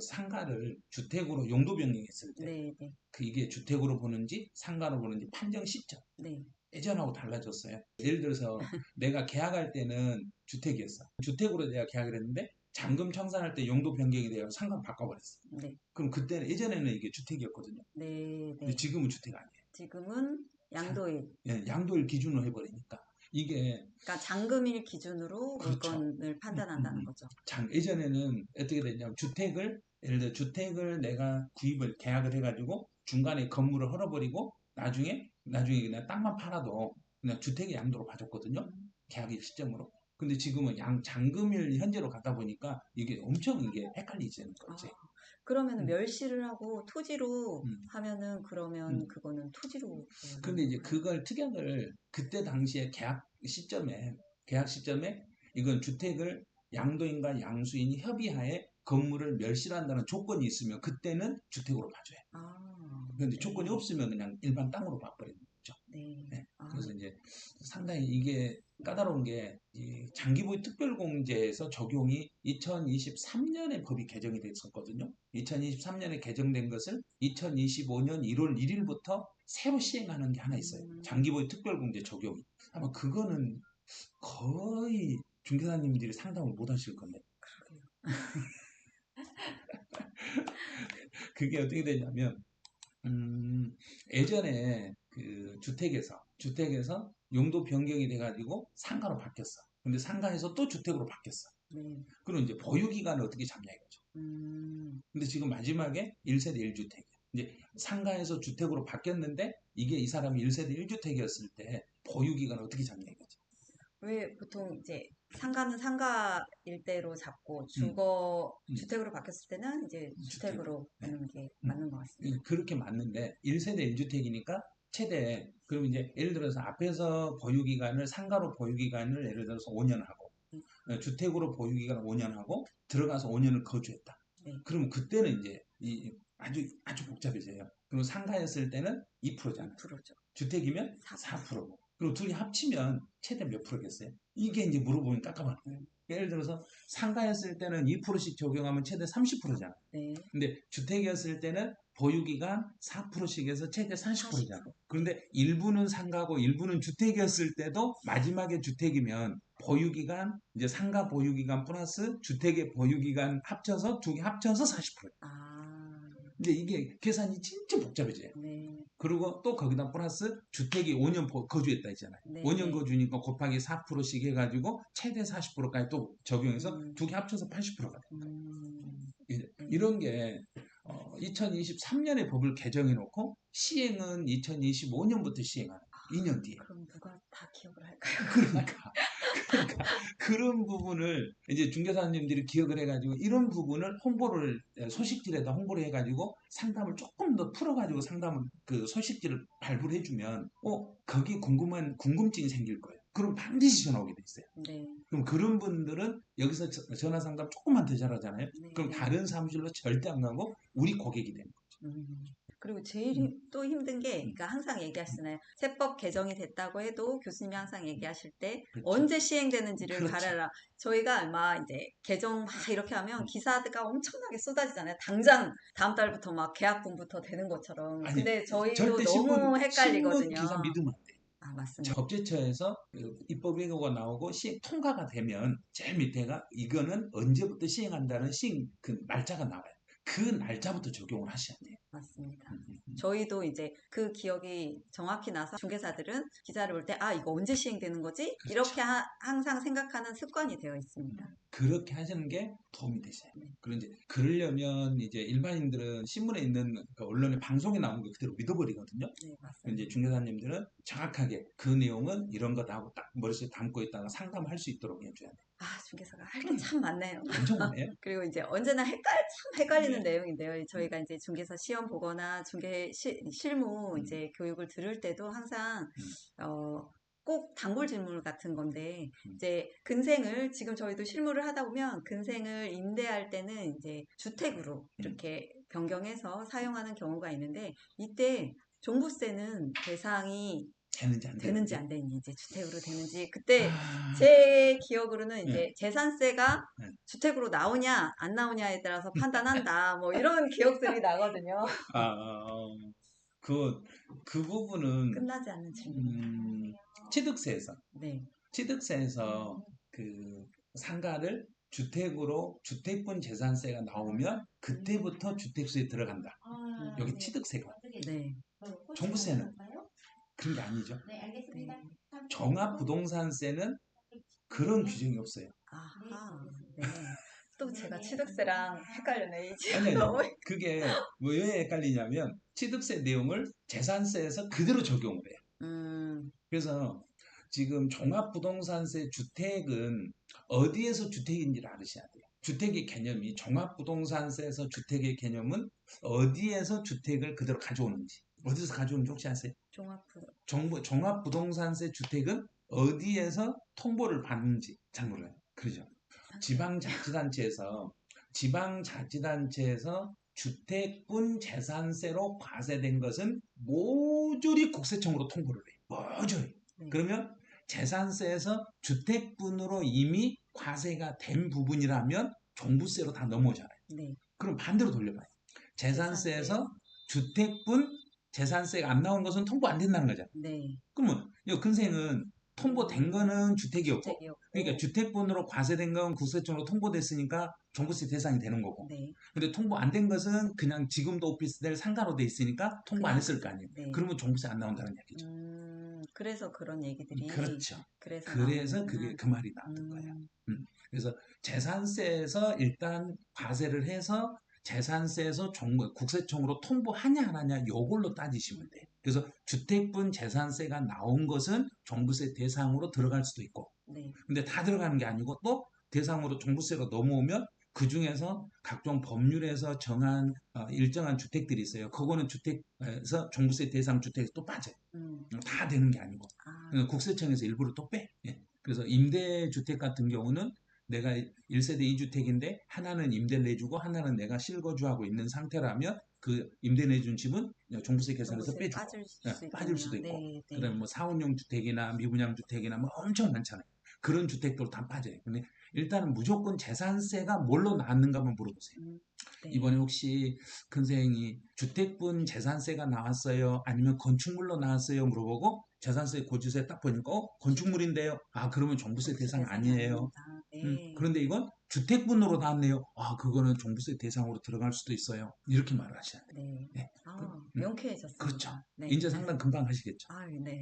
상가를 주택으로 용도 변경했을 때 네, 네, 그 이게 주택으로 보는지 상가로 보는지 판정 시점 네. 예전하고 달라졌어요. 예를 들어서 내가 계약할 때는 주택이었어. 주택으로 내가 계약을 했는데 잔금 청산할 때 용도 변경이 되어 상가 바꿔버렸어. 네, 그럼 그때는 예전에는 이게 주택이었거든요. 네, 근데 네. 지금은 주택 아니에요. 지금은 자, 양도일. 예, 양도일 기준으로 해버리니까 이게 그러니까 잔금일 기준으로 그렇죠. 물건을 음, 음, 판단한다는 음. 거죠. 예전에는 어떻게 됐냐면 주택을 예를 들어 주택을 내가 구입을 계약을 해가지고 중간에 건물을 헐어버리고 나중에 그냥 땅만 팔아도 그냥 주택의 양도로 봐줬거든요. 음. 계약의 시점으로. 근데 지금은 잔금일 현재로 가다 보니까 이게 엄청 이게 헷갈리지는 아, 거지. 그러면은 음, 멸시를 하고 토지로 음, 하면은 그러면 음. 그거는 토지로 근데 보는 이제 건가요? 그걸 특약을 그때 당시에 계약 시점에 이건 주택을 양도인과 양수인이 협의하에 건물을 멸실한다는 조건이 있으면 그때는 주택으로 봐줘요. 아, 그런데 조건이 네, 없으면 그냥 일반 땅으로 봐버리는 거죠. 네. 네. 아, 그래서 이제 상당히 이게 까다로운 게 이 장기보유 특별공제에서 적용이 2023년에 법이 개정이 됐었거든요. 2023년에 개정된 것을 2025년 1월 1일부터 새로 시행하는 게 하나 있어요. 음, 장기보유 특별공제 적용이. 아마 그거는 거의 중개사님들이 상담을 못 하실 건데. 그러게요. 그게 어떻게 되냐면 음, 예전에 그 주택에서 용도 변경이 돼가지고 상가로 바뀌었어. 근데 상가에서 또 주택으로 바뀌었어. 네. 그럼 이제 보유 기간을 어떻게 잡냐 이거죠. 음, 근데 지금 마지막에 1세대 1주택이야. 이제 상가에서 주택으로 바뀌었는데 이게 이 사람이 1세대 1주택이었을 때 보유 기간을 어떻게 잡냐 이거죠. 왜 보통 이제 상가는 상가 일대로 잡고 음, 주거 음, 주택으로 바뀌었을 때는 이제 주택으로. 주택으로 네. 보는 게 음. 맞는 것 같습니다. 그렇게 맞는데 1세대 1주택이니까 최대 그럼 이제 예를 들어서 앞에서 보유 기간을 상가로 보유 기간을 예를 들어서 5년 하고 네, 주택으로 보유 기간을 5년 하고 들어가서 5년을 거주했다. 네. 그러면 그때는 이제 아주 복잡해져요. 그리고 상가였을 때는 2%잖아요. 2%죠. 주택이면 4%. 4%고. 그리고 둘이 합치면 최대 몇 프로겠어요? 이게 이제 물어보면 깜깜한 거예요. 예를 들어서 상가였을 때는 2%씩 적용하면 최대 30%잖아요. 네. 근데 주택이었을 때는 보유기간 4%씩 해서 최대 40%잖아. 40%. 네. 그런데 일부는 상가고 일부는 주택이었을 때도 마지막에 주택이면 보유기간, 이제 상가 보유기간 플러스 주택의 보유기간 합쳐서 두 개 합쳐서 40%예요. 아, 근데 이게 계산이 진짜 복잡해져요. 네. 그리고 또 거기다 플러스 주택이 5년 거주했다 했잖아요. 네, 5년 네. 거주니까 곱하기 4%씩 해가지고 최대 40%까지 또 적용해서 음, 두 개 합쳐서 80%가 돼요. 네. 이런 게 2023년에 법을 개정해 놓고 시행은 2025년부터 시행하는 2년 뒤에. 그럼 누가 다 기억을 할까요? 그러니까 그러니까 그런 부분을 이제 중개사님들이 기억을 해가지고 이런 부분을 홍보를 소식지에다 홍보를 해가지고 상담을 조금 더 풀어가지고 상담을 그 소식지를 발부를 해주면 거기 궁금증이 생길 거예요. 그럼 반드시 전화 오게 돼 있어요. 네, 그럼 그런 분들은 여기서 전화 상담 조금만 더 잘하잖아요. 네, 그럼 네. 다른 사무실로 절대 안 가고 우리 고객이 되는 거예요. 음. 그리고 제일 음, 또 힘든 게, 음, 그러니까 항상 음. 얘기하시잖아요. 세법 개정이 됐다고 해도 교수님이 항상 얘기하실 때 그렇죠. 언제 시행되는지를 그렇죠. 가려라. 저희가 아마 이제 개정 막 이렇게 하면 음. 기사가 엄청나게 쏟아지잖아요. 당장 다음 달부터 막 계약분부터 되는 것처럼. 아니, 근데 저희도 절대 너무 신문 기사 헷갈리거든요. 믿으면 안 돼요. 아, 맞습니다. 법제처에서 그 입법 예고가 나오고 시행 통과가 되면 제일 밑에가 이거는 언제부터 시행한다는 시행 그 날짜가 나와요. 그 날짜부터 적용을 하셔야 돼요. 맞습니다. 음, 음, 음. 저희도 이제 그 기억이 정확히 나서 중개사들은 기사를 볼 때, 아, 이거 언제 시행되는 거지? 그렇죠. 이렇게 항상 생각하는 습관이 되어 있습니다. 그렇게 하시는 게 도움이 되세요. 네, 그런데 그러려면 이제 일반인들은 신문에 있는 그 언론의 방송에 나오는 거 그대로 믿어버리거든요. 네, 이제 맞습니다. 중개사님들은 정확하게 그 내용은 이런 거다 하고 딱 머릿속에 담고 있다가 상담할 수 있도록 해줘야 돼요. 아, 중개사가 할 게 그럼 참 많네요. 엄청 많아요. 그리고 이제 언제나 참 헷갈리는 네. 내용인데요. 저희가 이제 중개사 시험 보거나 실무 음, 이제 교육을 들을 때도 항상, 음, 어, 꼭 단골 질문 같은 건데, 음, 이제 근생을, 지금 저희도 실무를 하다 보면 근생을 임대할 때는 이제 주택으로 음. 이렇게 변경해서 사용하는 경우가 있는데, 이때 종부세는 대상이 되는지 안 되는지 되는지. 안 되는지 이제 주택으로 되는지 그때 아, 제 기억으로는 네, 이제 재산세가 네. 주택으로 나오냐 안 나오냐에 따라서 판단한다 뭐 이런 기억들이 나거든요. 아, 그, 그 부분은, 끝나지 않는 질문입니다. 취득세에서, 네. 취득세에서 그 상가를 주택으로, 주택분 재산세가 나오면 그때부터 주택수에 들어간다. 여기 취득세가. 네. 종부세는 그런 게 아니죠. 네. 종합부동산세는 그런 규정이 없어요. 아하. 네. 또 제가 취득세랑 헷갈렸네. 이제 아니, 너무 그게 왜 헷갈리냐면 취득세 내용을 재산세에서 그대로 적용을 해요. 그래서 지금 종합부동산세 주택은 어디에서 주택인지를 알으셔야 돼요. 주택의 개념이 종합부동산세에서 주택의 개념은 어디에서 주택을 그대로 가져오는지 어디서 가져오는지 혹시 아세요? 종합 종합부동산세 주택은 어디에서 통보를 받는지 잘 몰라요. 그러죠. 지방자치단체에서 지방자치단체에서 주택분 재산세로 과세된 것은 모조리 국세청으로 통보를 해요. 모조리. 네. 그러면 재산세에서 주택분으로 이미 과세가 된 부분이라면 종부세로 다 넘어오잖아요. 네. 그럼 반대로 돌려봐요. 재산세에서 주택분 재산세가 안 나온 것은 통보 안 된다는 거잖아요. 네. 그러면 이 근생은 통보된 거는 주택이었고, 주택이었고. 그러니까 주택분으로 과세된 건 국세청으로 통보됐으니까 종부세 대상이 되는 거고. 네. 근데 통보 안 된 것은 그냥 지금도 오피스텔 상가로 돼 있으니까 통보 안 그냥, 했을 거 아니에요. 네. 그러면 종부세 안 나온다는 얘기죠. 그래서 그런 얘기들이 그렇죠. 그래서 그래서 나오는구나. 그게 그 말이 나왔던 거예요. 그래서 재산세에서 일단 과세를 해서 재산세에서 국세청으로 통보하냐 안 하냐 요걸로 따지시면 돼요. 그래서 주택분 재산세가 나온 것은 종부세 대상으로 들어갈 수도 있고, 네. 근데 다 들어가는 게 아니고 또 대상으로 종부세로 넘어오면 그 중에서 각종 법률에서 정한 일정한 주택들이 있어요. 그거는 주택에서 종부세 대상 주택에 또 빠져요. 다 되는 게 아니고 국세청에서 일부러 또 빼. 예. 그래서 임대주택 같은 경우는 내가 1세대 2주택인데 하나는 임대를 내주고 하나는 내가 실거주하고 있는 상태라면 그 임대 내준 집은 종부세 계산에서 빼주고 빠질 수도 있고, 네, 네. 그다음에 뭐 사원용 주택이나 미분양 주택이나 뭐 엄청 많잖아요. 그런 주택도 다 빠져요. 근데 일단은 무조건 재산세가 뭘로 나왔는가 한번 물어보세요. 네. 이번에 혹시 근생이 주택분 재산세가 나왔어요? 아니면 건축물로 나왔어요? 물어보고 재산세 고지서에 딱 보니까 건축물인데요. 아 그러면 종부세 대상 아니에요. 네. 그런데 이건 주택분으로 나왔네요. 아 그거는 종부세 대상으로 들어갈 수도 있어요. 이렇게 말을 하셔야 돼요. 네. 네. 명쾌해졌습니다. 그렇죠. 네. 인재 상담 금방 하시겠죠. 네.